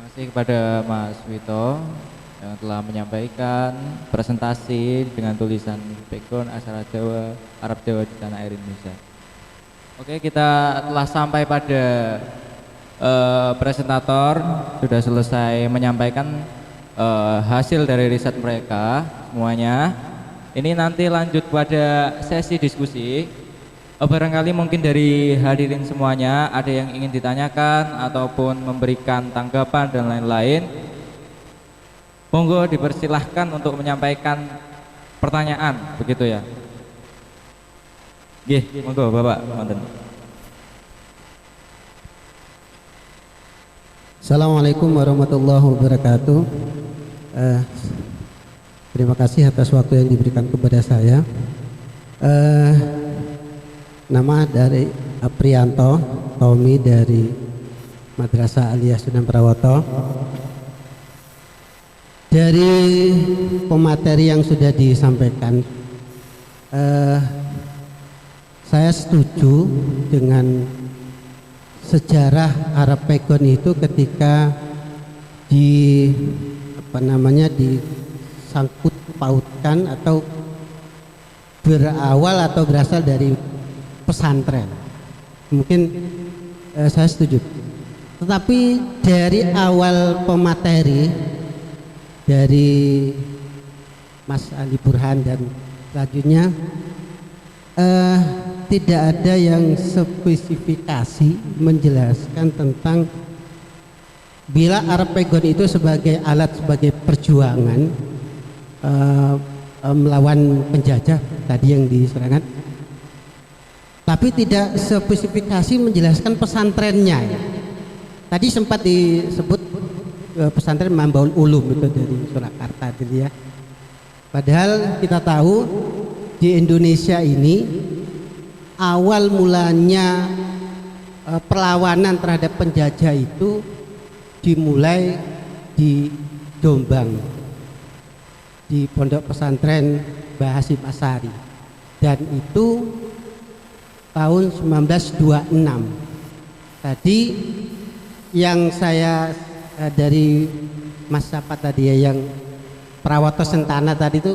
kasih kepada Mas Wito yang telah menyampaikan presentasi dengan tulisan background aksara Jawa, Arab Jawa di tanah air Indonesia. Oke, kita telah sampai pada presentator sudah selesai menyampaikan hasil dari riset mereka semuanya. Ini nanti lanjut pada sesi diskusi. Barangkali mungkin dari hadirin semuanya ada yang ingin ditanyakan ataupun memberikan tanggapan dan lain-lain. Monggo dipersilahkan untuk menyampaikan pertanyaan, begitu ya. Nggih, monggo Bapak. Assalamualaikum warahmatullahi wabarakatuh. Terima kasih atas waktu yang diberikan kepada saya. Nama dari Aprianto Tommy dari Madrasah Aliyah Sunan Prawoto. Dari pemateri yang sudah disampaikan, saya setuju dengan sejarah Arab Pegon itu ketika disangkut pautkan atau berawal atau berasal dari pesantren. Mungkin saya setuju. Tetapi dari awal pemateri dari Mas Ali Burhan dan selanjutnya tidak ada yang spesifikasi menjelaskan tentang bila Arab Pegon itu sebagai alat, sebagai perjuangan melawan penjajah tadi yang diserangkan, tapi tidak spesifikasi menjelaskan pesantrennya. Tadi sempat disebut pesantren Mambaul Ulum itu dari Surakarta gitu ya. Padahal kita tahu di Indonesia ini awal mulanya perlawanan terhadap penjajah itu dimulai di Jombang, di Pondok Pesantren Mbah Hasyim Asy'ari, dan itu tahun 1926. Tadi yang saya dari Mas siapa tadi ya, yang Prawoto Sentana tadi itu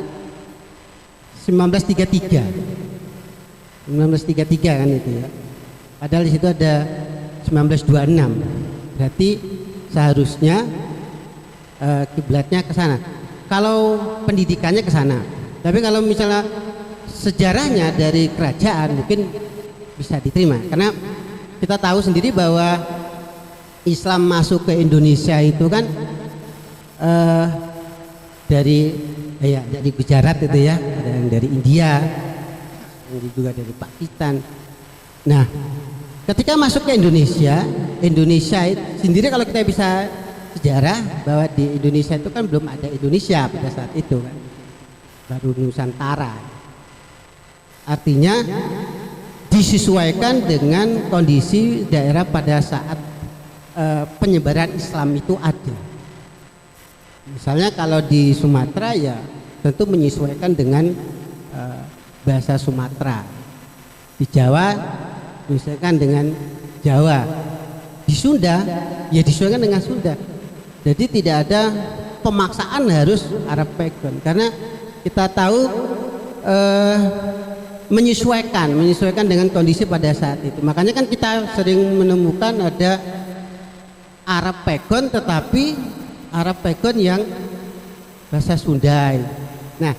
1933 kan itu ya. Padahal di situ ada 1926. Berarti seharusnya kiblatnya ke sana. Kalau pendidikannya ke sana. Tapi kalau misalnya sejarahnya dari kerajaan mungkin bisa diterima, karena kita tahu sendiri bahwa Islam masuk ke Indonesia itu kan dari Gujarat itu ya, ada yang dari India, yang juga dari Pakistan. Nah, ketika masuk ke Indonesia sendiri, kalau kita bisa sejarah bahwa di Indonesia itu kan belum ada Indonesia pada saat itu kan, baru Nusantara. Artinya disesuaikan dengan kondisi daerah pada saat penyebaran Islam itu ada. Misalnya kalau di Sumatera ya tentu menyesuaikan dengan bahasa Sumatera. Di Jawa menyesuaikan dengan Jawa. Di Sunda ya disesuaikan dengan Sunda. Jadi tidak ada pemaksaan harus Arab Pegon, karena kita tahu menyesuaikan dengan kondisi pada saat itu. Makanya kan kita sering menemukan ada Arab Pegon, tetapi Arab Pegon yang bahasa Sunda. Nah,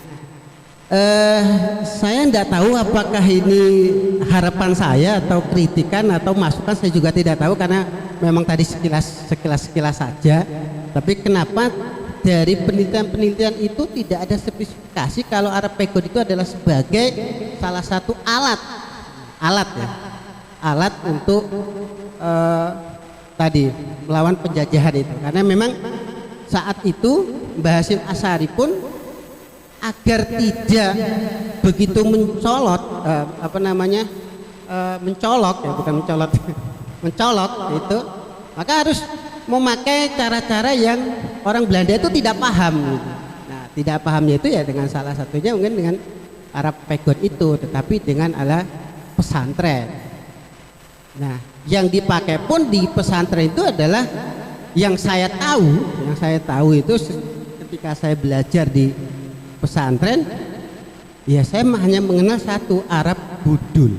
saya tidak tahu apakah ini harapan saya atau kritikan atau masukan, saya juga tidak tahu, karena memang tadi sekilas saja. Tapi kenapa dari penelitian itu tidak ada spesifikasi kalau Arab Pegon itu adalah sebagai salah satu alat untuk tadi melawan penjajahan itu. Karena memang saat itu Mbah Hasyim Asy'ari pun agar tidak begitu mencolok itu, maka harus memakai cara-cara yang orang Belanda itu tidak paham. Nah, tidak pahamnya itu ya dengan salah satunya mungkin dengan Arab Pegon itu, tetapi dengan ala pesantren. Nah, yang dipakai pun di pesantren itu adalah yang saya tahu itu ketika saya belajar di pesantren, ya saya hanya mengenal satu, Arab Budul,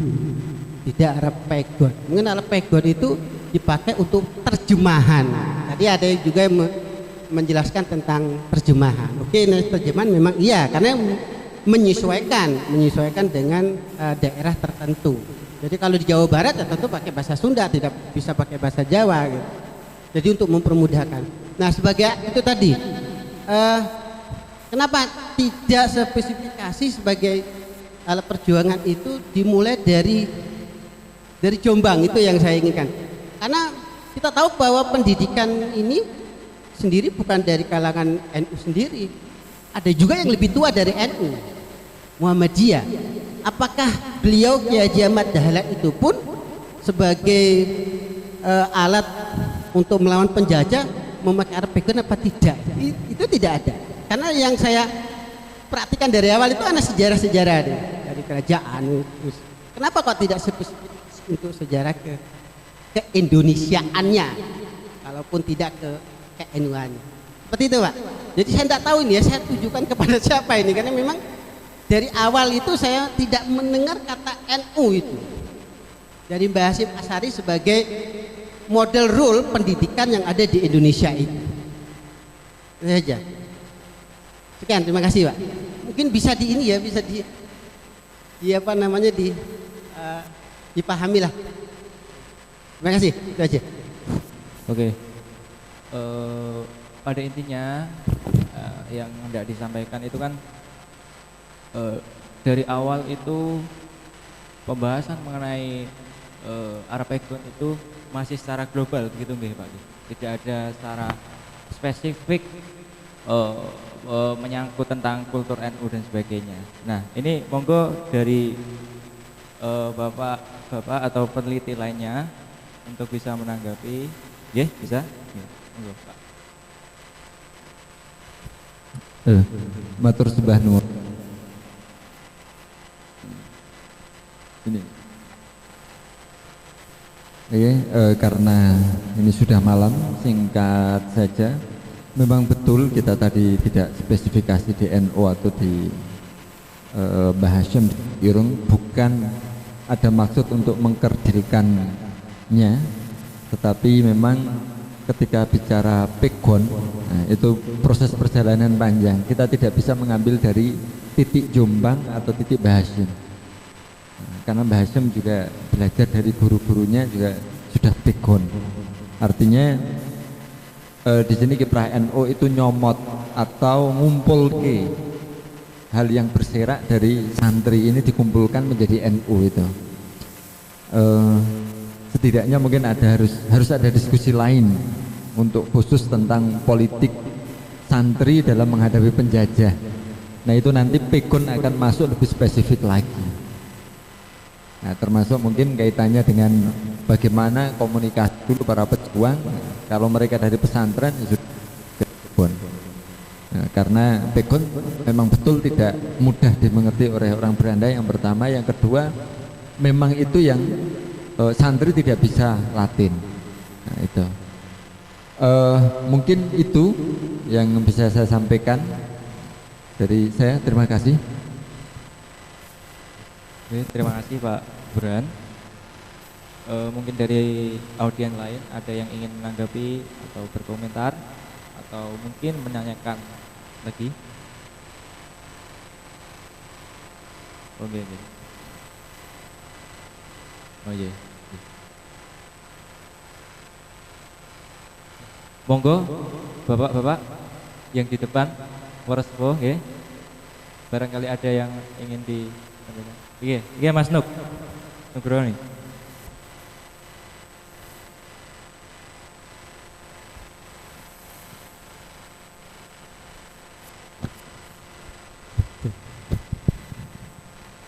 tidak Arab Pegon. Mungkin Arab Pegon itu dipakai untuk terjemahan. Tadi ada juga yang menjelaskan tentang terjemahan. Oke, nah terjemahan memang iya, karena menyesuaikan dengan daerah tertentu. Jadi kalau di Jawa Barat ya tentu pakai bahasa Sunda, tidak bisa pakai bahasa Jawa gitu. Jadi untuk mempermudahkan. Nah sebagai itu tadi, kenapa tidak spesifikasi sebagai alat perjuangan itu dimulai dari Jombang, itu yang saya inginkan. Karena kita tahu bahwa pendidikan ini sendiri bukan dari kalangan NU sendiri, ada juga yang lebih tua dari NU, Muhammadiyah. Apakah beliau Kiai Haji Ahmad Dahlan itu pun sebagai alat untuk melawan penjajah memakai Arab Pegon apa tidak? Itu tidak ada. Karena yang saya perhatikan dari awal itu ada sejarah-sejarah dari kerajaan. Kenapa kok tidak spesifik untuk sejarah ke-Indonesiaannya, kalaupun tidak ke NU-nya? Seperti itu, Pak. Jadi saya tidak tahu ini ya, saya tujukan kepada siapa ini, karena memang dari awal itu saya tidak mendengar kata NU itu dari Mbah Hasyim Asy'ari sebagai model rule pendidikan yang ada di Indonesia itu. Itu saja. Sekian, terima kasih, Pak. Mungkin bisa di ini ya, bisa di apa namanya dipahami lah. Terima kasih. Itu aja. Oke. Pada intinya yang hendak disampaikan itu kan dari awal itu pembahasan mengenai Arab Pegon itu masih secara global begitu nggih Pak? Tidak ada secara spesifik menyangkut tentang kultur NU dan sebagainya. Nah, ini monggo dari Bapak atau peneliti lainnya untuk bisa menanggapi. Nggih, bisa? Monggo, Pak. Matur sembah nuwun. Ini. Karena ini sudah malam, singkat saja. Memang betul kita tadi tidak spesifikasi di NU atau di Mbah Hasyim Irung, bukan ada maksud untuk mengkerdilkannya, tetapi memang ketika bicara Pegon, nah, itu proses perjalanan panjang. Kita tidak bisa mengambil dari titik Jombang atau titik Mbah Hasyim. Karena Mbah Hasyim juga belajar dari guru-gurunya juga sudah Pegon. Artinya di sini kiprah NU itu nyomot atau ngumpul ke hal yang berserak dari santri ini dikumpulkan menjadi NU itu. Setidaknya mungkin harus ada diskusi lain untuk khusus tentang politik santri dalam menghadapi penjajah. Nah itu nanti Pegon akan masuk lebih spesifik lagi. Nah, termasuk mungkin kaitannya dengan bagaimana komunikasi dulu para pejuang. Kalau mereka dari pesantren ya sudah Pegon. Nah, karena Pegon memang betul tidak mudah dimengerti oleh orang beranda. Yang pertama, yang kedua, memang itu yang santri tidak bisa Latin. Nah, itu mungkin itu yang bisa saya sampaikan dari saya. Terima kasih. Oke, terima kasih Pak Burhan. Mungkin dari audien lain ada yang ingin menanggapi atau berkomentar atau mungkin menanyakan lagi. Oke. Oh iya. Monggo Bapak-bapak yang di depan, warespo nggih. Barangkali ada yang ingin di Iya Mas Nugroni.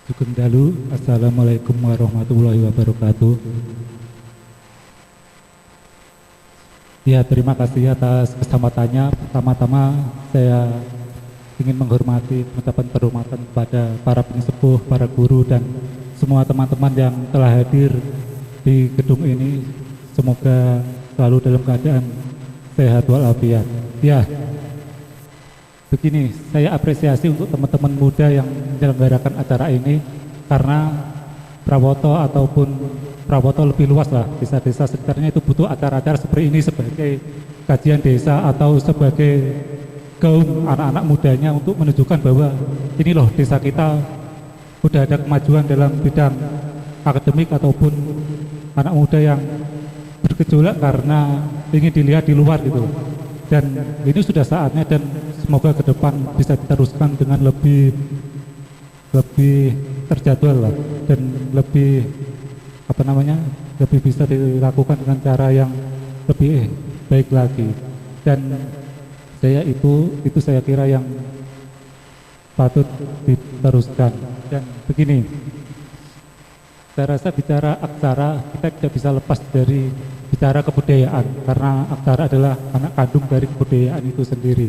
Sugeng dalu. Assalamualaikum warahmatullahi wabarakatuh. Ya, terima kasih atas kesempatannya. Pertama-tama saya ingin menghormati mengucapkan penghormatan kepada para pensepuh, para guru dan semua teman-teman yang telah hadir di gedung ini. Semoga selalu dalam keadaan sehat walafiat. Ya, begini, saya apresiasi untuk teman-teman muda yang menyelenggarakan acara ini, karena Prawoto ataupun Prawoto lebih luas lah, desa-desa sekitarnya itu butuh acara-acara seperti ini sebagai kajian desa atau sebagai kaum anak-anak mudanya untuk menunjukkan bahwa ini loh desa kita udah ada kemajuan dalam bidang akademik ataupun anak muda yang bergejolak karena ingin dilihat di luar gitu. Dan ini sudah saatnya, dan semoga ke depan bisa diteruskan dengan lebih terjadwal lah, dan lebih lebih bisa dilakukan dengan cara yang lebih baik lagi. Dan itu saya kira yang patut diteruskan. Dan begini, saya rasa bicara aksara kita tidak bisa lepas dari bicara kebudayaan, karena aksara adalah anak kandung dari kebudayaan itu sendiri.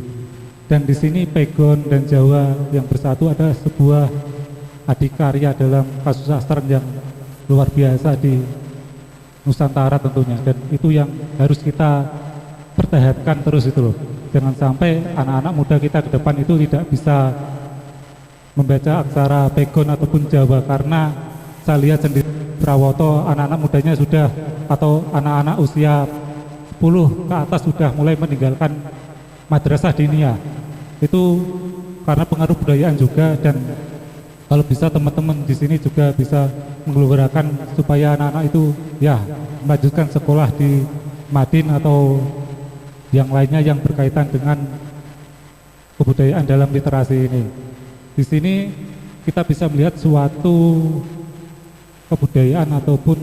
Dan di sini Pegon dan Jawa yang bersatu ada sebuah adikarya dalam kasus sastra yang luar biasa di Nusantara tentunya, dan itu yang harus kita pertahankan terus itu loh. Jangan sampai anak-anak muda kita ke depan itu tidak bisa membaca aksara Pegon ataupun Jawa, karena saya lihat sendiri Prawoto anak-anak mudanya sudah, atau anak-anak usia 10 ke atas sudah mulai meninggalkan madrasah diniyah. Itu karena pengaruh budayaan juga, dan kalau bisa teman-teman di sini juga bisa menggelurakan supaya anak-anak itu ya melanjutkan sekolah di Madin atau yang lainnya yang berkaitan dengan kebudayaan dalam literasi ini. Di sini kita bisa melihat suatu kebudayaan ataupun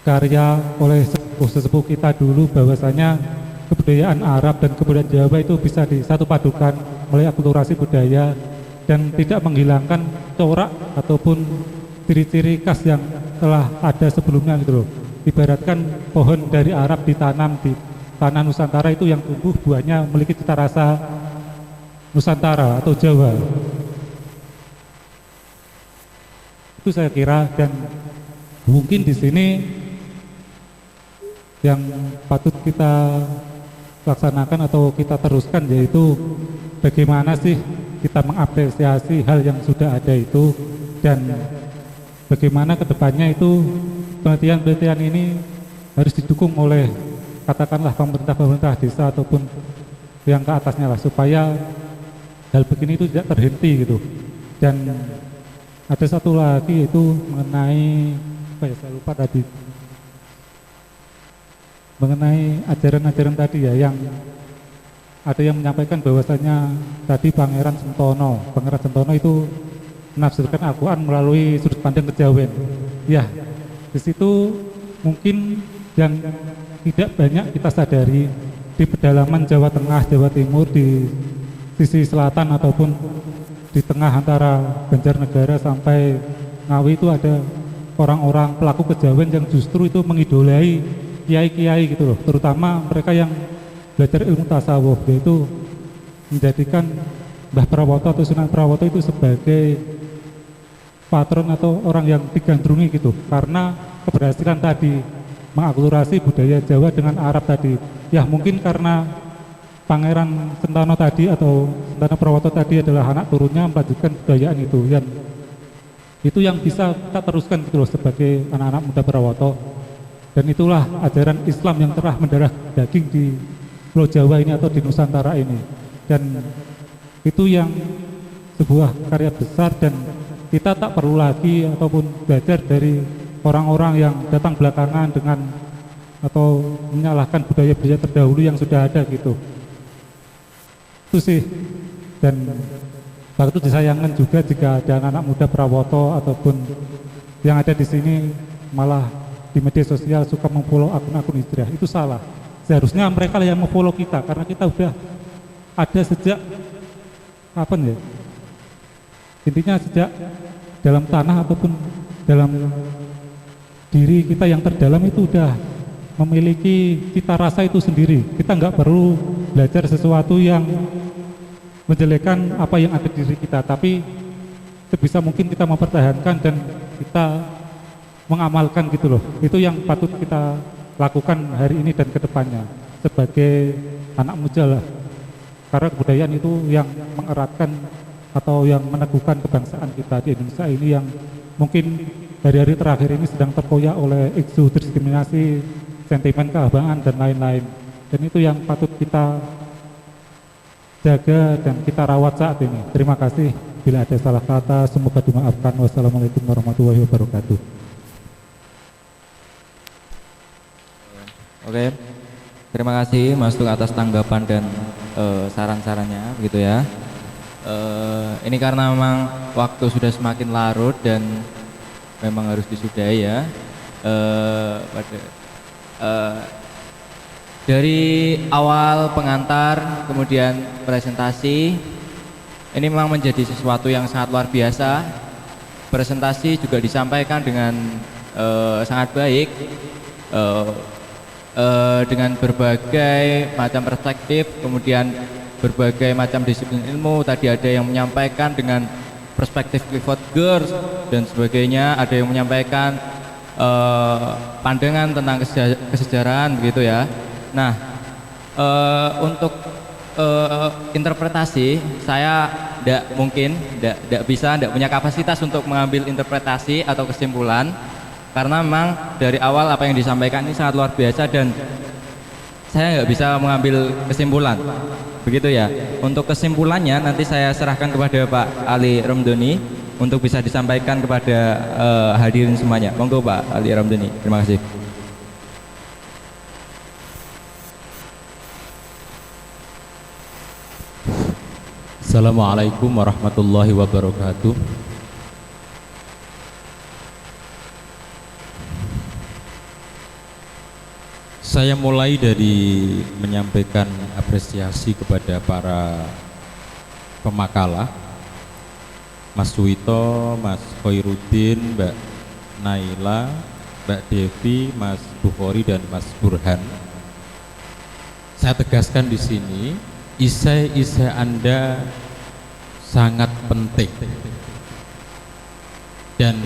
karya oleh sesepuh kita dulu, bahwasanya kebudayaan Arab dan kebudayaan Jawa itu bisa disatu padukan melalui akulturasi budaya dan tidak menghilangkan corak ataupun ciri-ciri khas yang telah ada sebelumnya gitu loh. Ibaratkan pohon dari Arab ditanam di tanah Nusantara itu yang tumbuh buahnya memiliki cita rasa Nusantara atau Jawa. Itu saya kira, dan mungkin di sini yang patut kita laksanakan atau kita teruskan yaitu bagaimana sih kita mengapresiasi hal yang sudah ada itu, dan bagaimana kedepannya itu penelitian-penelitian ini harus didukung oleh katakanlah pemerintah desa ataupun yang ke atasnya lah, supaya hal begini itu tidak terhenti gitu. Dan ada satu lagi itu mengenai saya lupa tadi, mengenai ajaran-ajaran tadi ya, yang ada yang menyampaikan bahwasanya tadi Pangeran Sentono itu menafsirkan Al-Quran melalui sudut pandang kejawen. Ya, di situ mungkin yang tidak banyak kita sadari, di pedalaman Jawa Tengah, Jawa Timur, di sisi selatan ataupun di tengah antara Banjarnegara sampai Ngawi itu ada orang-orang pelaku kejawen yang justru itu mengidolai kiai-kiai gitu loh, terutama mereka yang belajar ilmu tasawuf, yaitu menjadikan Mbah Prawoto atau Sunan Prawoto itu sebagai patron atau orang yang digandrungi gitu, karena keberhasilan tadi mengakulturasi budaya Jawa dengan Arab tadi. Ya mungkin karena Pangeran Sentono tadi atau Sentano Prawoto tadi adalah anak turunnya melanjutkan budayaan itu, yang itu yang bisa kita teruskan gitu loh sebagai anak-anak muda Prawoto. Dan itulah ajaran Islam yang telah mendarah daging di Pulau Jawa ini atau di Nusantara ini. Dan itu yang sebuah karya besar, dan kita tak perlu lagi ataupun belajar dari orang-orang yang datang belakangan dengan atau menyalahkan budaya-budaya terdahulu yang sudah ada gitu. Itu sih. Dan waktu disayangkan juga jika ada anak-anak muda Prawoto ataupun yang ada di sini malah di media sosial suka memfollow akun-akun hijrah. Itu salah. Seharusnya mereka yang memfollow kita, karena kita udah ada sejak kapan ya? Intinya sejak dalam tanah ataupun dalam diri kita yang terdalam itu udah memiliki cita rasa itu sendiri. Kita nggak perlu belajar sesuatu yang menjelekkan apa yang ada di diri kita, tapi sebisa mungkin kita mempertahankan dan kita mengamalkan gitu loh. Itu yang patut kita lakukan hari ini dan kedepannya sebagai anak muda lah. Karena kebudayaan itu yang mengeratkan atau yang meneguhkan kebangsaan kita di Indonesia ini, yang mungkin dari hari terakhir ini sedang terkoyak oleh isu diskriminasi, sentimen keabangan dan lain-lain. Dan itu yang patut kita jaga dan kita rawat saat ini. Terima kasih. Bila ada salah kata, semoga dimaafkan. Wassalamualaikum warahmatullahi wabarakatuh. Oke, terima kasih Mas Tuk atas tanggapan dan saran-sarannya, begitu ya. Ini karena memang waktu sudah semakin larut dan memang harus disudahi ya. Dari awal pengantar kemudian presentasi, ini memang menjadi sesuatu yang sangat luar biasa. Presentasi juga disampaikan dengan sangat baik, dengan berbagai macam perspektif, kemudian berbagai macam disiplin ilmu. Tadi ada yang menyampaikan dengan perspektif Clifford Geertz dan sebagainya, ada yang menyampaikan pandangan tentang kesejarahan, begitu ya. Nah, untuk interpretasi saya tidak punya kapasitas untuk mengambil interpretasi atau kesimpulan, karena memang dari awal apa yang disampaikan ini sangat luar biasa dan saya nggak bisa mengambil kesimpulan, begitu ya. Untuk kesimpulannya nanti saya serahkan kepada Pak Ali Ramdhani untuk bisa disampaikan kepada hadirin semuanya. Monggo Pak Ali Ramdhani. Terima kasih. Assalamualaikum warahmatullahi wabarakatuh. Saya mulai dari menyampaikan apresiasi kepada para pemakalah, Mas Suwito, Mas Khairuddin, Mbak Naila, Mbak Devi, Mas Bukhari dan Mas Burhan. Saya tegaskan di sini, isai-isai Anda sangat penting dan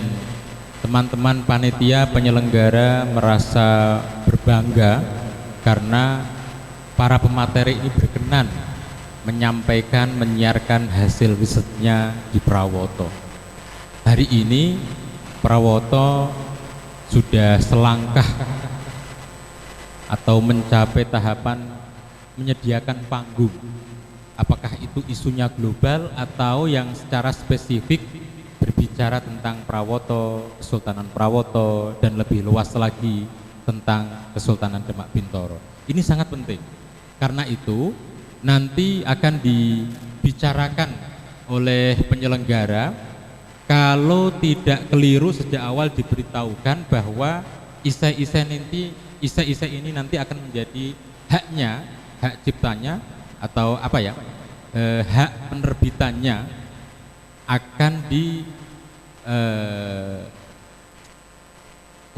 teman-teman panitia penyelenggara merasa berbangga karena para pemateri ini berkenan menyampaikan, menyiarkan hasil risetnya di Prawoto. Hari ini Prawoto sudah selangkah atau mencapai tahapan menyediakan panggung. Apakah itu isunya global atau yang secara spesifik berbicara tentang Prawoto, Kesultanan Prawoto, dan lebih luas lagi tentang Kesultanan Demak Bintoro. Ini sangat penting. Karena itu nanti akan dibicarakan oleh penyelenggara. Kalau tidak keliru sejak awal diberitahukan bahwa isai-isai ini nanti akan menjadi haknya, hak ciptanya atau apa ya, hak penerbitannya akan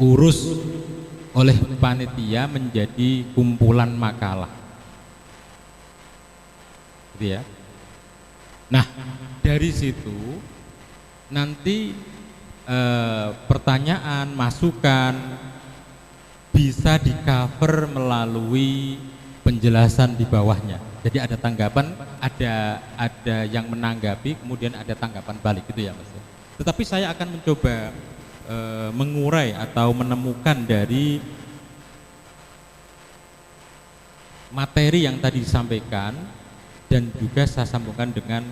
diurus oleh panitia menjadi kumpulan makalah, gitu ya. Nah, dari situ nanti pertanyaan, masukan bisa di-cover melalui penjelasan di bawahnya. Jadi ada tanggapan, ada yang menanggapi, kemudian ada tanggapan balik, gitu ya Mas. Tetapi saya akan mencoba mengurai atau menemukan dari materi yang tadi disampaikan dan juga saya sambungkan dengan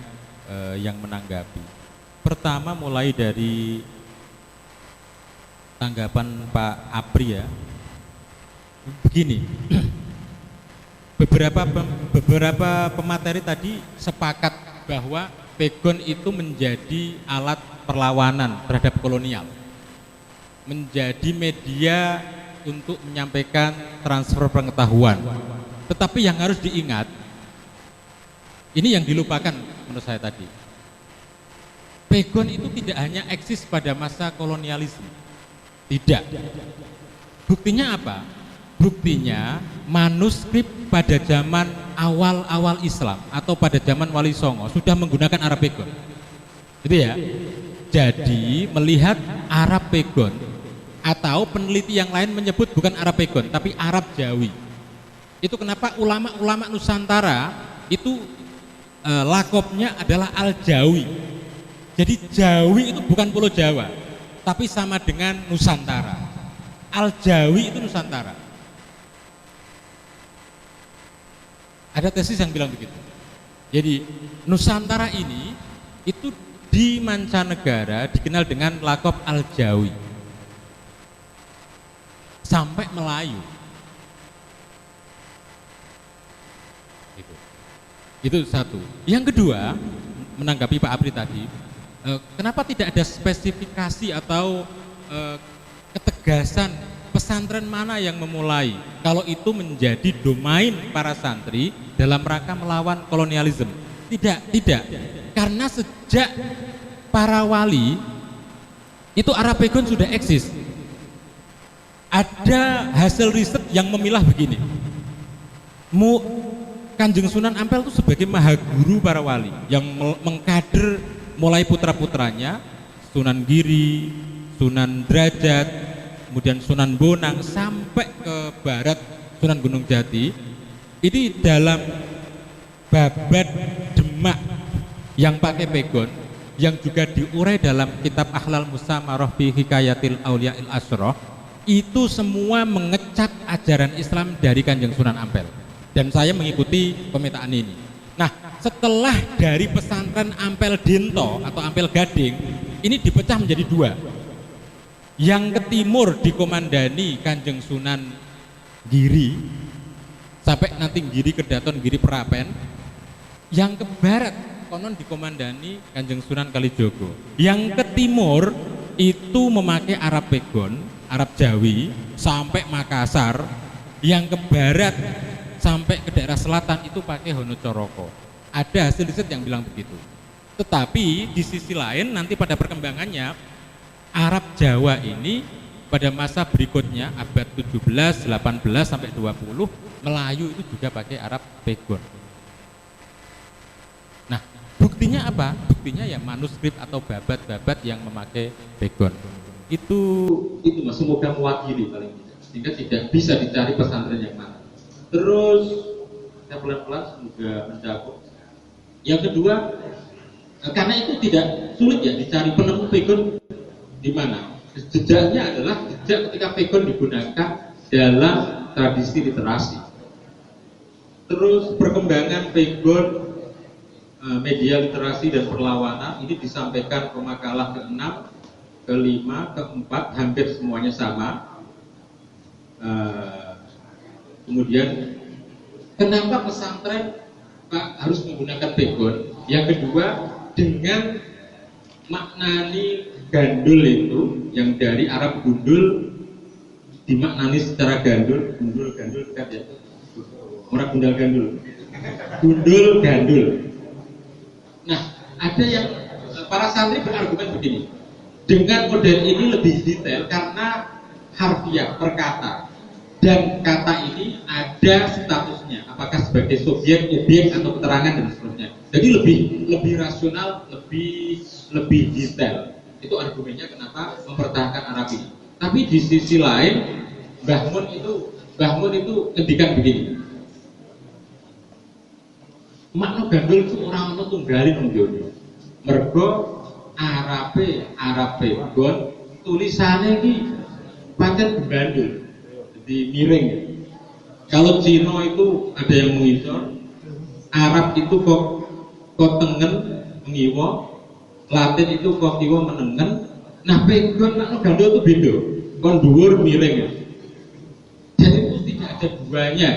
yang menanggapi. Pertama mulai dari tanggapan Pak Apri ya. Begini. Beberapa pemateri tadi sepakat bahwa pegon itu menjadi alat perlawanan terhadap kolonial, menjadi media untuk menyampaikan transfer pengetahuan. Tetapi yang harus diingat, ini yang dilupakan menurut saya tadi, pegon itu tidak hanya eksis pada masa kolonialisme, tidak. Buktinya apa? Buktinya manuskrip pada zaman awal-awal Islam atau pada zaman Wali Songo sudah menggunakan Arab pegon, gitu ya. Jadi melihat Arab pegon Atau peneliti yang lain menyebut bukan Arab Pegon tapi Arab Jawi. Itu kenapa ulama-ulama Nusantara itu lakopnya adalah Al-Jawi. Jadi Jawi itu bukan Pulau Jawa, tapi sama dengan Nusantara. Al-Jawi itu Nusantara. Ada tesis yang bilang begitu. Jadi Nusantara ini itu di mancanegara dikenal dengan lakop Al-Jawi. Sampai Melayu. Itu satu. Yang kedua, menanggapi Pak Apri tadi, kenapa tidak ada spesifikasi atau ketegasan pesantren mana yang memulai kalau itu menjadi domain para santri dalam rangka melawan kolonialisme? Tidak. Karena sejak para wali itu Arab Pegon sudah eksis. Ada hasil riset yang memilah begini. Kanjeng Sunan Ampel itu sebagai mahaguru para wali yang mengkader mulai putra-putranya Sunan Giri, Sunan Derajat, kemudian Sunan Bonang sampai ke barat Sunan Gunung Jati. Ini dalam babat Demak yang pakai pegon yang juga diurai dalam kitab Akhlal Musamarah fi Hikayatil Auliya'il Asyrah, itu semua mengecap ajaran Islam dari Kanjeng Sunan Ampel. Dan saya mengikuti pemetaan ini. Nah, setelah dari pesantren Ampel Dinto atau Ampel Gading, ini dipecah menjadi dua. Yang ke timur dikomandani Kanjeng Sunan Giri, sampai nanti Giri Kedaton, Giri Perapen. Yang ke barat konon dikomandani Kanjeng Sunan Kalijogo. Yang ke timur itu memakai Arab Pegon, Arab Jawi sampai Makassar. Yang ke barat sampai ke daerah selatan itu pakai Honocoroko. Ada hasil riset yang bilang begitu. Tetapi di sisi lain nanti pada perkembangannya Arab Jawa ini pada masa berikutnya abad 17, 18 sampai 20 Melayu itu juga pakai Arab Pegon. Nah, buktinya apa? Buktinya ya manuskrip atau babat-babat yang memakai Pegon. Itu Mas, semoga mewakili paling tidak. Sehingga tidak bisa dicari pesantren yang mana. Terus saya pelan-pelan semoga mencakup. Yang kedua, karena itu tidak sulit ya dicari penemu pegon di mana. Jejaknya adalah jejak ketika pegon digunakan dalam tradisi literasi. Terus perkembangan pegon, media literasi dan perlawanan ini disampaikan ke makalah ke-6, ke-5, ke-4, hampir semuanya sama. Kemudian kenapa pesantren harus menggunakan pegon? Yang kedua, dengan maknani gandul itu yang dari Arab gundul dimaknani secara gandul dekat ya. Orang gundal gandul. Gundul gandul. Nah, ada yang para santri berargumen begini. Dengan model ini lebih detail karena harfiah perkata. Dan kata ini ada statusnya, apakah sebagai subjek, objek atau keterangan dan seterusnya. Jadi lebih rasional, lebih detail. Itu argumennya kenapa mempertahankan Arab ini. Tapi di sisi lain, Mbah Mun itu ngendikan begini. Makna gandul itu orang ono tunggalin wong donya. Mergo Arab Pegon tulisannya iki pancen gandul. Di miring ya. Kalau Cina itu ada yang mengisor, Arab itu kok tengen mengiwo, Latin itu kok kiwo menengen. Nah, pegon makna gandul itu beda, kon dhuwur miring ya. Jadi itu tidak ada duanya.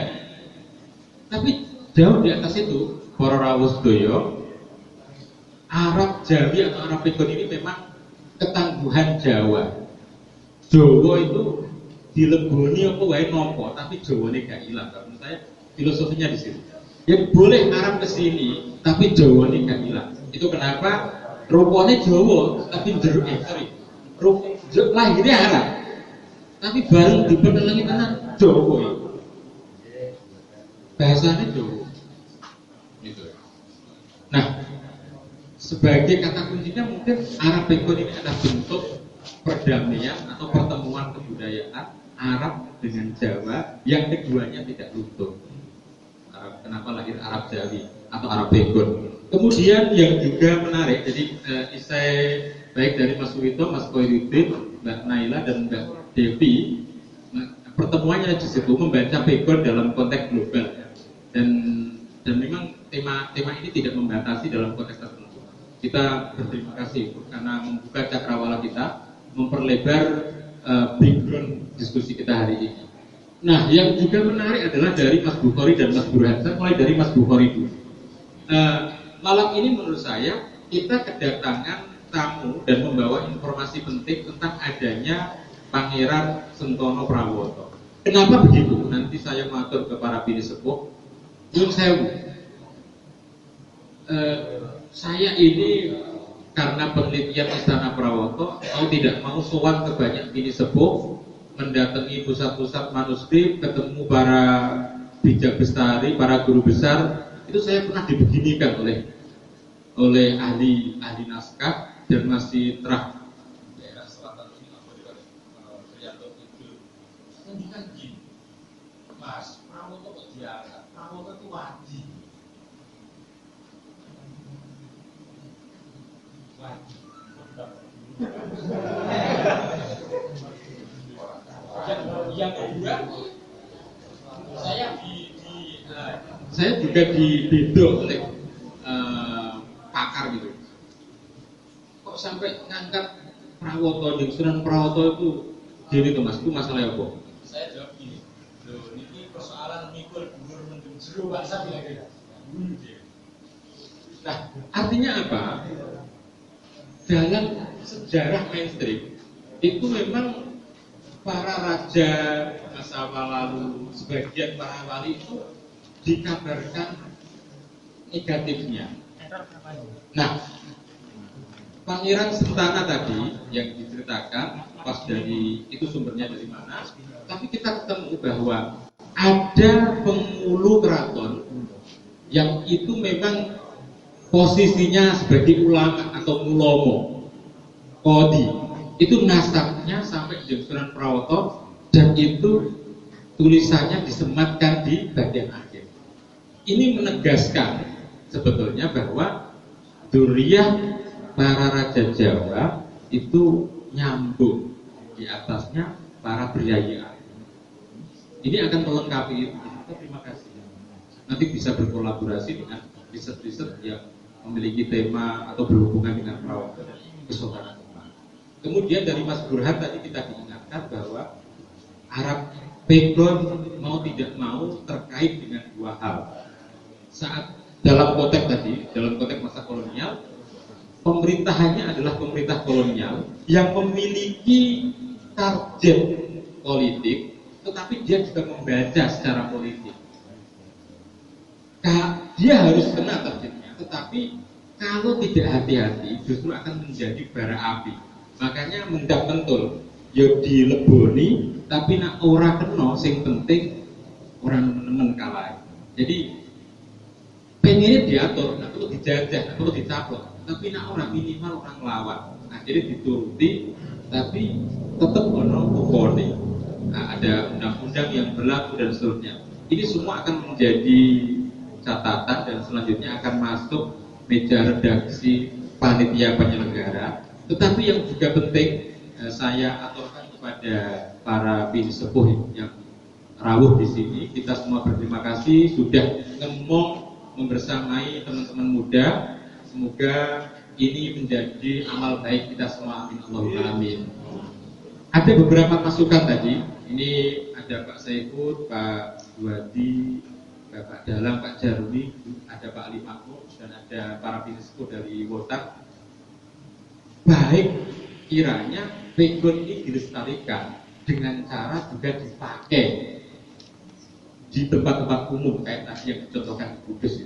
Tapi jauh di atas itu, para rawuh sedaya, Arab Jawi atau Arab Pegon ini memang ketangguhan Jawa. Jawa itu dileboni apa wae nompo, tapi Jawane gak hilang. Menurut saya filosofinya di sini. Ya boleh Arab ke sini, tapi Jawane gak hilang. Itu kenapa rupane Jawa, tapi jeruk lahirnya Arab. Tapi bareng dipenelengi tenan Jawa. Bahasanya Jawa. Gitu. Nah, sebagai kata kuncinya mungkin Arab Pegon ini adalah bentuk perdamaian atau pertemuan kebudayaan Arab dengan Jawa, yang keduanya tidak luntur. Kenapa lahir Arab Jawi atau Arab Begon? Kemudian yang juga menarik, jadi isai baik dari Mas Wito, Mas Koirudin, Mbak Naila dan Mbak Devi, pertemuannya di situ membaca Begon dalam konteks global, ya. Dan memang tema ini tidak membatasi dalam konteks tertentu. Kita berterima kasih karena membuka cakrawala kita, memperlebar background diskusi kita hari ini. Nah, yang juga menarik adalah dari Mas Bukhari dan Mas Burhan. Saya mulai dari Mas Bukhari dulu. Malam ini menurut saya kita kedatangan tamu dan membawa informasi penting tentang adanya Pangeran Sentono Prawoto. Kenapa begitu? Nanti saya matur ke para bini sepuh. Nyun sewu. Saya ini karena penelitian Istana Prawoto, mau tidak mau sowan ke banyak bini sepuh, mendatangi pusat-pusat manuskrip, ketemu para bijak bestari, para guru besar. Itu saya pernah dibeginikan oleh ahli naskah dan masih terah daerah selatan ini, Prianto itu tunjukkan gini, Mas Prawoto kok diangkat, Prawoto itu wadi. Yang kedua, saya juga dibedok oleh pakar gitu. Kok sampai ngangkat Prawoto, Sunan Prawoto itu gini tuh Mas, itu masalah apa? Saya jawab gini, loh ini persoalan mikul dhuwur mendung jero bahasa kira-kira. Nah, artinya apa? Dalam sejarah mainstream itu memang para raja masa lalu, sebagian para wali itu dikabarkan negatifnya. Nah, Pangeran Sentana tadi yang diceritakan pas dari itu sumbernya dari mana? Tapi kita ketemu bahwa ada penghulu keraton yang itu memang posisinya sebagai ulama atau mulomo, kodi. Itu nasabnya sampai di Sunan Prawoto dan itu tulisannya disematkan di bagian akhir. Ini menegaskan sebetulnya bahwa dzurriyyah para raja Jawa itu nyambung di atasnya para Beryaya. Ini akan melengkapi itu. Terima kasih. Nanti bisa berkolaborasi dengan riset-riset yang memiliki tema atau berhubungan dengan Prawoto dan kesultanan. Kemudian dari Mas Burhan tadi kita diingatkan bahwa Arab Begon mau tidak mau terkait dengan dua hal. Saat dalam konteks tadi, dalam konteks masa kolonial, pemerintahannya adalah pemerintah kolonial yang memiliki target politik, tetapi dia juga membaca secara politik. Dia harus kena targetnya, tetapi kalau tidak hati-hati justru akan menjadi bara api. Makanya mendak mentul, yo dileboni, tapi nak ora kena, sing penting orang nemen kalah. Jadi pengennya diatur, nak perlu dijajah, nak perlu dicaplok, tapi nak orang minimal orang lawan. Nah, jadi dituruti, tapi tetap ono hukumnya. Nah, ada undang-undang yang berlaku dan seterusnya. Ini semua akan menjadi catatan dan selanjutnya akan masuk meja redaksi panitia penyelenggara. Tetapi yang juga penting saya aturkan kepada para bini sepuh yang rawuh di sini. Kita semua berterima kasih sudah ngemong membersamai teman-teman muda. Semoga ini menjadi amal baik kita semua. Amin Allahumma amin. Ada beberapa masukan tadi. Ini ada Pak Saifud, Pak Duadi, Pak Dalang, Pak Jaruni, ada Pak Ali Makmur, dan ada para bini sepuh dari Wotak. Baik kiranya Begon ini dilestarikan dengan cara juga dipakai di tempat-tempat umum kayak tadi yang dicontohkan di Kudus.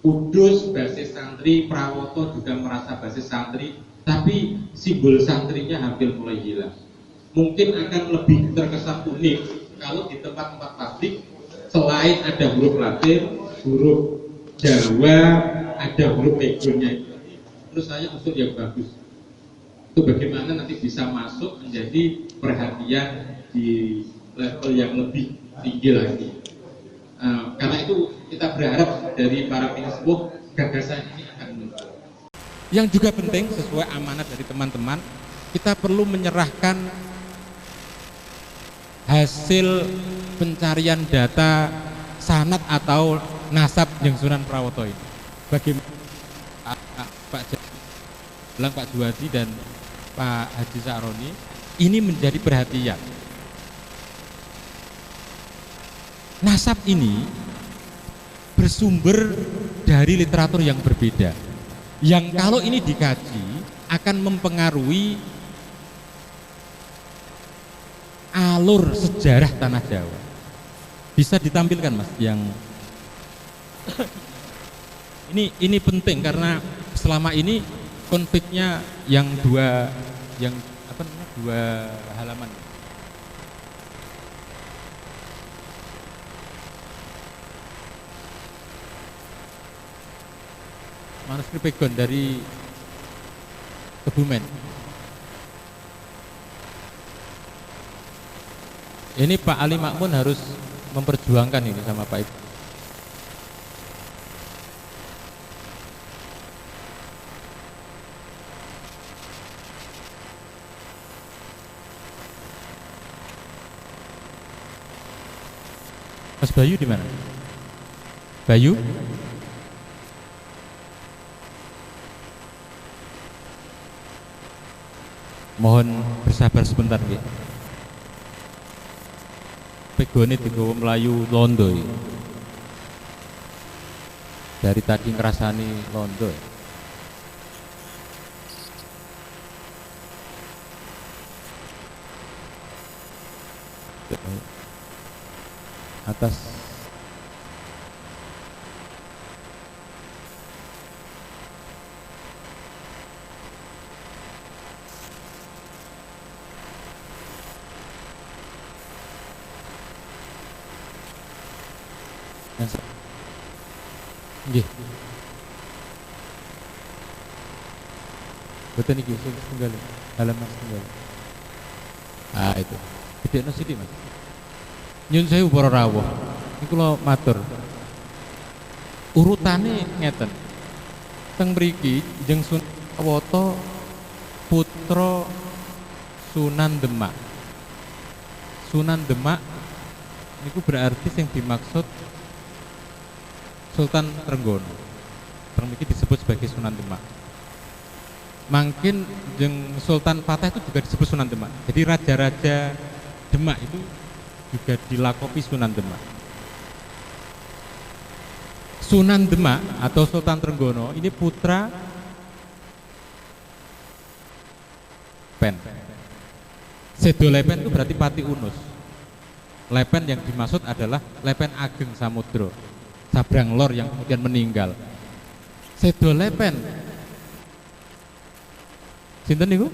Kudus basis santri, Prawoto juga merasa basis santri, tapi simbol santrinya hampir mulai hilang. Mungkin akan lebih terkesan unik kalau di tempat-tempat publik selain ada huruf Latin, huruf Jawa, ada huruf Begonnya. Menurut saya unsur yang bagus. itu bagaimana nanti bisa masuk menjadi perhatian di level yang lebih tinggi lagi. Karena itu kita berharap dari para pensepuh gagasan ini akan muncul. Yang juga penting sesuai amanat dari teman-teman, kita perlu menyerahkan hasil pencarian data sanad atau nasab Kanjeng Sunan Prawoto ini. Bagaimana Pak Juwadi dan Pak Haji Sa'roni ini menjadi perhatian. Nasab ini bersumber dari literatur yang berbeda, yang kalau ini dikaji akan mempengaruhi alur sejarah tanah Jawa. Bisa ditampilkan Mas yang ini penting karena selama ini konfliknya yang dua halaman. Manuskrip Pegon dari Kebumen. Ini Pak Ali Makmun harus memperjuangkan ini sama Pak Ibu. Mas Bayu di mana? Bayu? Mohon bersabar sebentar nggih. Pegone digawa Melayu londo iki. Dari tadi ngrasani londo. Atas nggih. Betul niki sing tunggal halaman tunggal. Ah itu. Gedekno sithik Mas. Nyun sewu para rawuh. Niku kula matur. Urutane ngeten. Teng mriki Kanjeng Sunan Prawoto putra Sunan Demak. Sunan Demak niku berarti yang dimaksud Sultan Trenggono. Mriki disebut sebagai Sunan Demak. Mungkin jeung Sultan Fatah itu juga disebut Sunan Demak. Jadi raja-raja Demak itu juga dilakopi Sunan Demak. Sunan Demak atau Sultan Trenggono ini putra Lepen. Sedo Lepen itu berarti Pati Unus. Lepen yang dimaksud adalah Lepen Ageng Samudro, Sabrang Lor yang kemudian meninggal. Sedo Lepen sinten niku?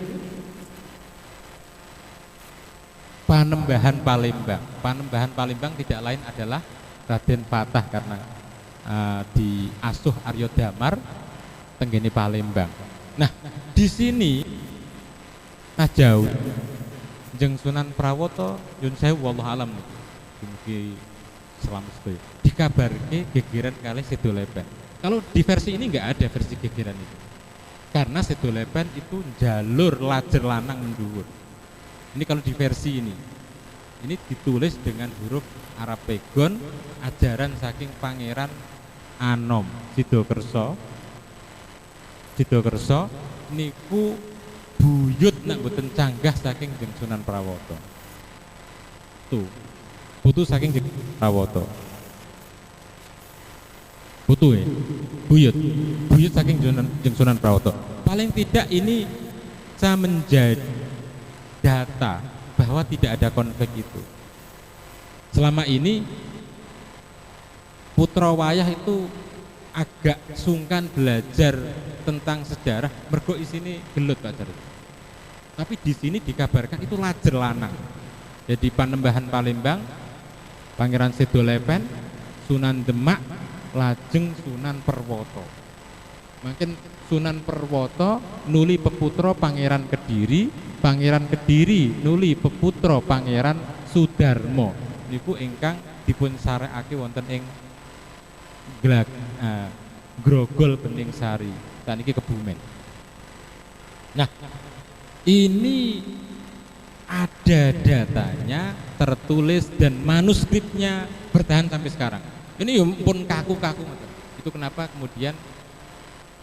Panembahan Palembang. Panembahan Palembang tidak lain adalah Raden Fatah karena diasuh Arya Damar tenggene Palembang. Nah, di sini jauh Kanjeng Sunan Prawoto nyun sewu wallahu alam mugi selamat sedaya. Dikabarke gegeran kalih Sedo Lepen. Kalau di versi ini enggak ada versi gegeran itu. Karena Sedo Lepen itu jalur lajer lanang mendhuwur. Ini kalau di versi ini ditulis dengan huruf Arab Pegon, ajaran saking Pangeran Anom Sidokerso. Sidokerso niku buyut nak boten canggah saking Kanjeng Sunan Prawoto. Tuh, putu saking Prawoto. Putu buyut saking Kanjeng Sunan Prawoto. Paling tidak ini bisa menjadi data bahwa tidak ada konflik itu. Selama ini putra wayah itu agak sungkan belajar tentang sejarah, mergo isine gelut Pak Jarod. Tapi di sini dikabarkan itu lajer lanang. Jadi Panembahan Palembang, Pangeran Sedo Lepen, Sunan Demak, lajeng Sunan Perwoto. Makin Sunan Perwoto nuli peputra Pangeran Kediri, Pangeran Kediri nuli peputra Pangeran Sudarmo. Niku ingkang dipun sarekake wonten ing Grogol Bening Sari. Saniki Kebumen. Nah, ini ada datanya, tertulis dan manuskripnya bertahan sampai sekarang. Ini pun kaku-kaku. Itu kenapa kemudian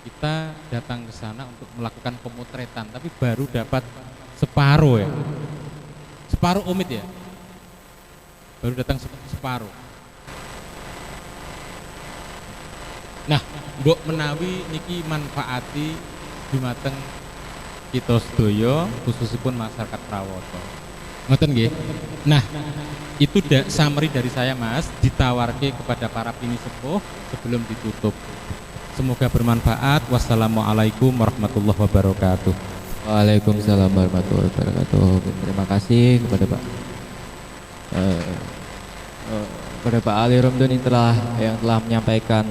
kita datang ke sana untuk melakukan pemotretan, tapi baru dapat separuh ya, separuh umit ya, baru datang separuh. Nah, mbok menawi niki manfaati dumateng kita sedaya khususipun masyarakat Prawoto. Ngoten nggih. Nah, itu summary dari saya Mas, ditawarke kepada para pinisepuh sebelum ditutup. Semoga bermanfaat. Wassalamualaikum warahmatullahi wabarakatuh. Waalaikumsalam warahmatullahi wabarakatuh. Terima kasih kepada Pak Ali Romdoni yang telah menyampaikan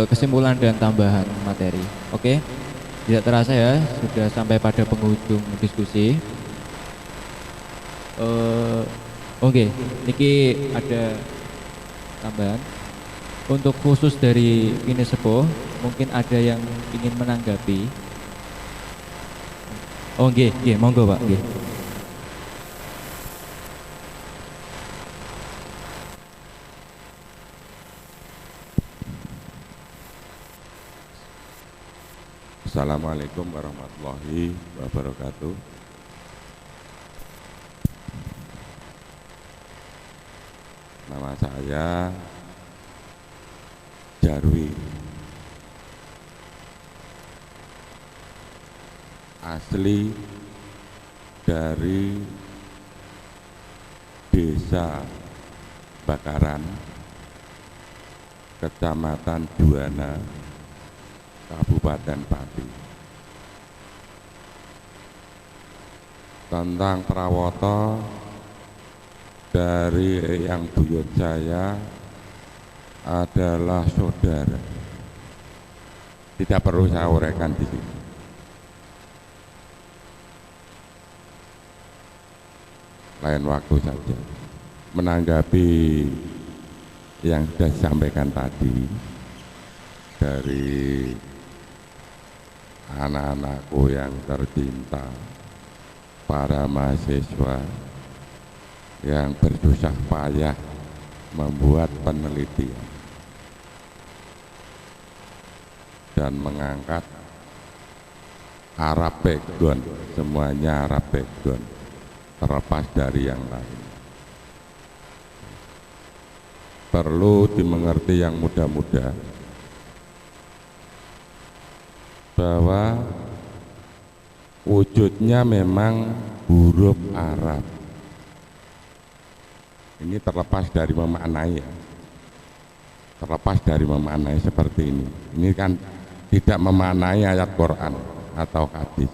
kesimpulan dan tambahan materi. Oke, tidak terasa ya sudah sampai pada penghujung diskusi. Oke, niki ada tambahan. Untuk khusus dari pinisepuh, mungkin ada yang ingin menanggapi. Oh, nggih, monggo Pak, nggih. Assalamualaikum warahmatullahi wabarakatuh. Nama saya Jarwi, asli dari Desa Bakaran, Kecamatan Juwana, Kabupaten Pati. Tentang Prawoto, dari yang buyut saya adalah saudara. Tidak perlu saya uraikan di sini. Lain waktu saja. Menanggapi yang sudah disampaikan tadi dari anak-anakku yang tercinta, para mahasiswa yang bersusah payah membuat penelitian dan mengangkat Arab background, semuanya Arab background, terlepas dari yang lain. Perlu dimengerti yang muda-muda bahwa wujudnya memang huruf Arab. Ini terlepas dari memaknai ya. Terlepas dari memaknai seperti ini. Ini kan tidak memaknai ayat Quran atau hadis.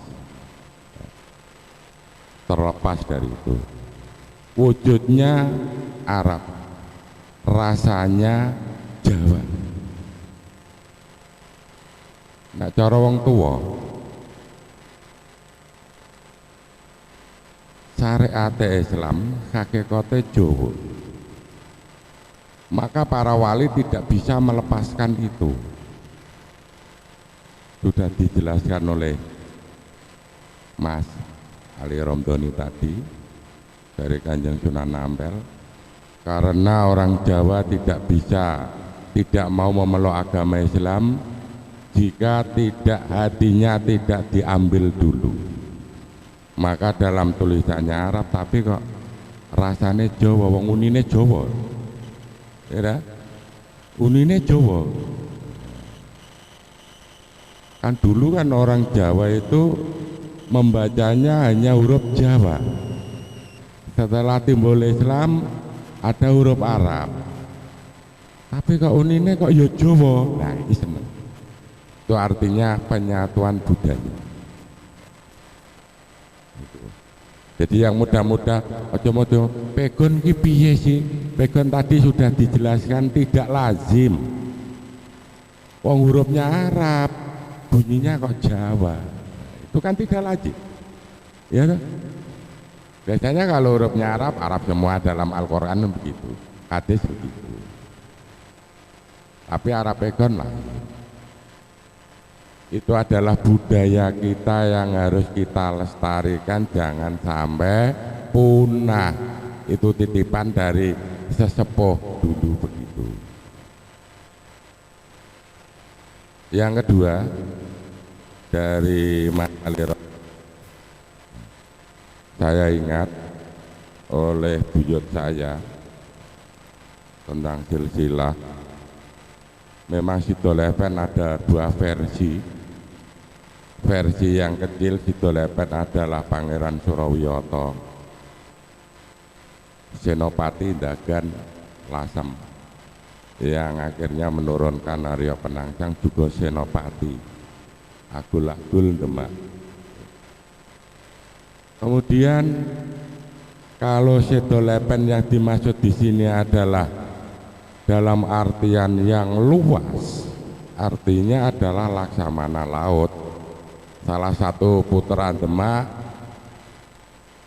Terlepas dari itu. Wujudnya Arab. Rasanya Jawa. Nah, cara wong tua syariat Islam hakikate Jawa. Maka para wali tidak bisa melepaskan itu. Sudah dijelaskan oleh Mas Ali Romdoni tadi dari Kanjeng Sunan Ampel, karena orang Jawa tidak mau memeluk agama Islam jika hatinya tidak diambil dulu. Maka dalam tulisannya Arab tapi kok rasanya Jawa, wong unine Jawa. Ya, unine Jawa. Kan dulu kan orang Jawa itu membacanya hanya huruf Jawa. Setelah timbul Islam ada huruf Arab. Tapi kok unine kok ya Jawa. Nah, ini seneng. Itu artinya penyatuan budaya. Jadi yang muda-muda aja pegon ki piye sih? Pegon tadi sudah dijelaskan tidak lazim. Wong hurufnya Arab, bunyinya kok Jawa. Itu kan tidak lazim. Ya toh? Biasanya kalau hurufnya Arab, Arab semua dalam Al-Qur'an begitu, hadis begitu. Tapi Arab pegon lah. Itu adalah budaya kita yang harus kita lestarikan, jangan sampai punah. Itu titipan dari sesepuh dulu begitu. Yang kedua, dari Mas Ali, saya ingat oleh buyut saya tentang silsilah. Memang Sidolepen ada dua versi. Versi yang kecil Sidolepen adalah Pangeran Surawiyoto, Senopati Dagan Lasem, yang akhirnya menurunkan Arya Penangsang juga Senopati Agul-Agul Demak. Kemudian kalau Sidolepen yang dimaksud di sini adalah dalam artian yang luas, artinya adalah Laksamana Laut. Salah satu putra Demak,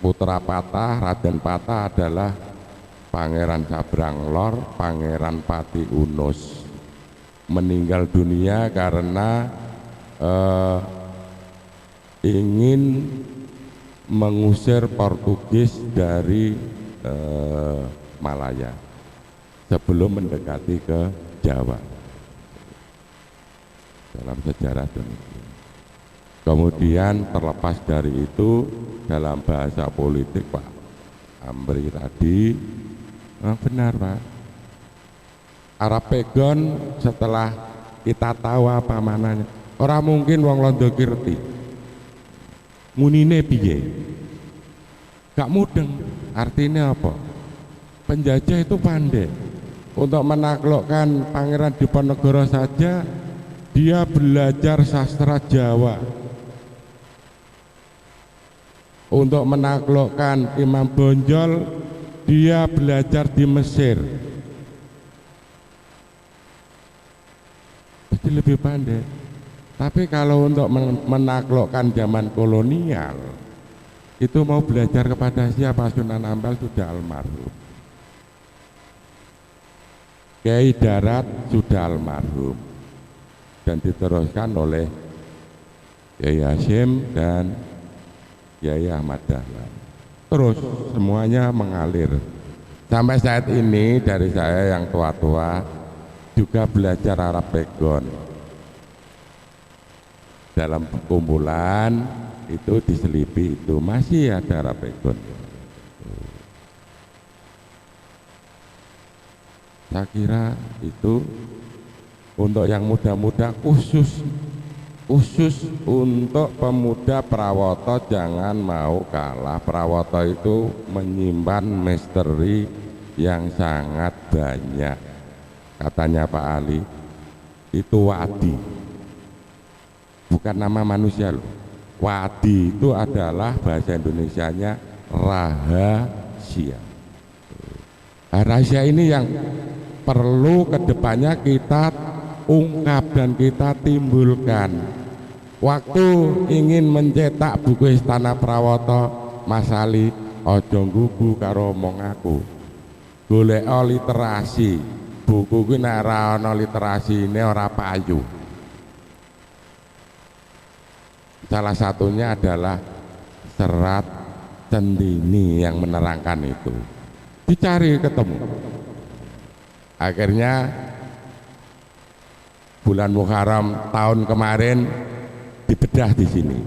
putra Patah, Raden Patah adalah Pangeran Sabrang Lor, Pangeran Pati Unus. Meninggal dunia karena ingin mengusir Portugis dari Malaya sebelum mendekati ke Jawa. Dalam sejarah demikian. Kemudian terlepas dari itu, dalam bahasa politik Pak Amri tadi, benar Pak, Arab pegon setelah kita tahu apa mananya, orang mungkin wong londo kirti munine piye, gak mudeng. Artinya apa? Penjajah itu pandai untuk menaklukkan Pangeran Diponegoro saja, dia belajar sastra Jawa. Untuk menaklukkan Imam Bonjol, dia belajar di Mesir. Jadi lebih pandai. Tapi kalau untuk menaklukkan zaman kolonial, itu mau belajar kepada siapa? Sunan Ampel sudah almarhum, Kiai Darat sudah almarhum, dan diteruskan oleh Kiai Hasyim dan Kiai Ahmad Dahlan. Terus semuanya mengalir. Sampai saat ini dari saya yang tua-tua juga belajar Arab pegon. Dalam kumpulan itu diselipi itu masih ada Arab pegon. Saya kira itu untuk yang muda-muda, khusus untuk pemuda Prawoto, jangan mau kalah. Prawoto itu menyimpan misteri yang sangat banyak. Katanya Pak Ali, itu wadi, bukan nama manusia loh. Wadi itu adalah bahasa Indonesianya rahasia. Rahasia ini yang perlu kedepannya kita ungkap dan kita timbulkan. Waktu ingin mencetak buku Istana Prawoto, Mas Ali, ojo nggugu karo omong aku. Golek literasi, buku kuwi nek ora ana literasine ora payu. Salah satunya adalah Serat Centini yang menerangkan itu. Dicari ketemu. Akhirnya bulan Muharram tahun kemarin dibedah di sini,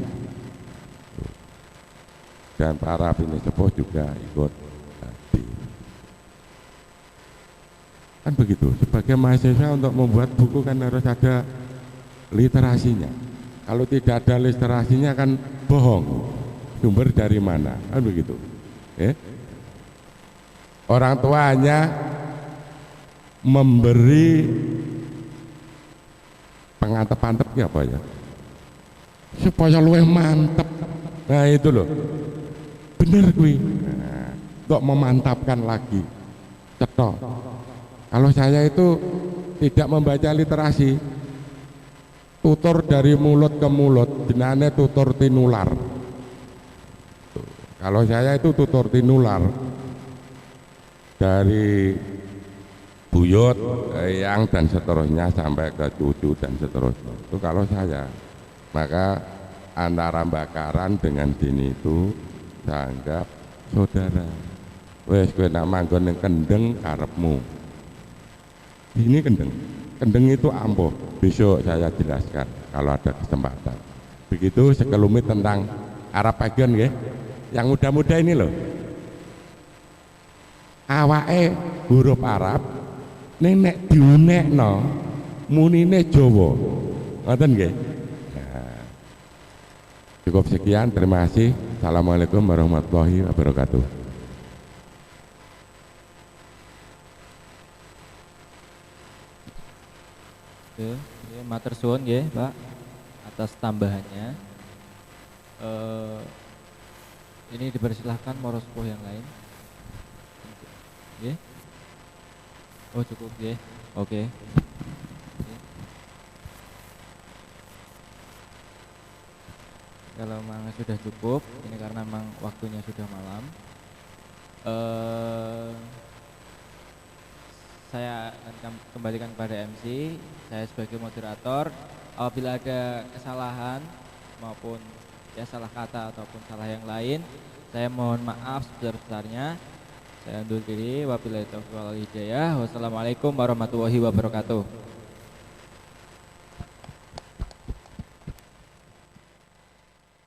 dan para bini sepuh juga ikut hadir. Kan begitu, sebagai mahasiswa untuk membuat buku kan harus ada literasinya. Kalau tidak ada literasinya kan bohong, sumber dari mana, kan begitu. Orang tua hanya memberi pengantep-antepnya apa ya, supaya luwih mantep. Nah itu loh, bener kui, untuk memantapkan lagi. Cetok. Kalau saya itu tidak membaca literasi, tutur dari mulut ke mulut, jenane tutur tinular. Tuh. Kalau saya itu tutur tinular dari buyut, eyang dan seterusnya sampai ke cucu dan seterusnya. Itu kalau saya. Maka antara Mbak Karan dengan Dini itu saya anggap saudara. Wes kowe nak manggon ning Kendeng karepmu. Ini Kendeng. Kendeng itu ampuh. Besok saya jelaskan kalau ada kesempatan. Begitu sekelumit tentang Arab Pagion nggih. Yang muda-muda ini loh. Awake huruf Arab nek diunekno munine Jawa. Ngoten nggih. Nah, cukup sekian, terima kasih. Assalamualaikum warahmatullahi wabarakatuh. Oke, matur suwun nggih, Pak, atas tambahannya. Ini dipersilahkan moro sepuh yang lain. Nggih. Oh, cukup nggih. Oke. Kalau memang sudah cukup, ini karena memang waktunya sudah malam. Saya akan kembalikan kepada MC. Saya sebagai moderator, apabila ada kesalahan maupun ya salah kata ataupun salah yang lain, saya mohon maaf sebesar-besarnya. Saya undur diri. Wabillahi taufiq wal hidayah. Wassalamualaikum warahmatullahi wabarakatuh.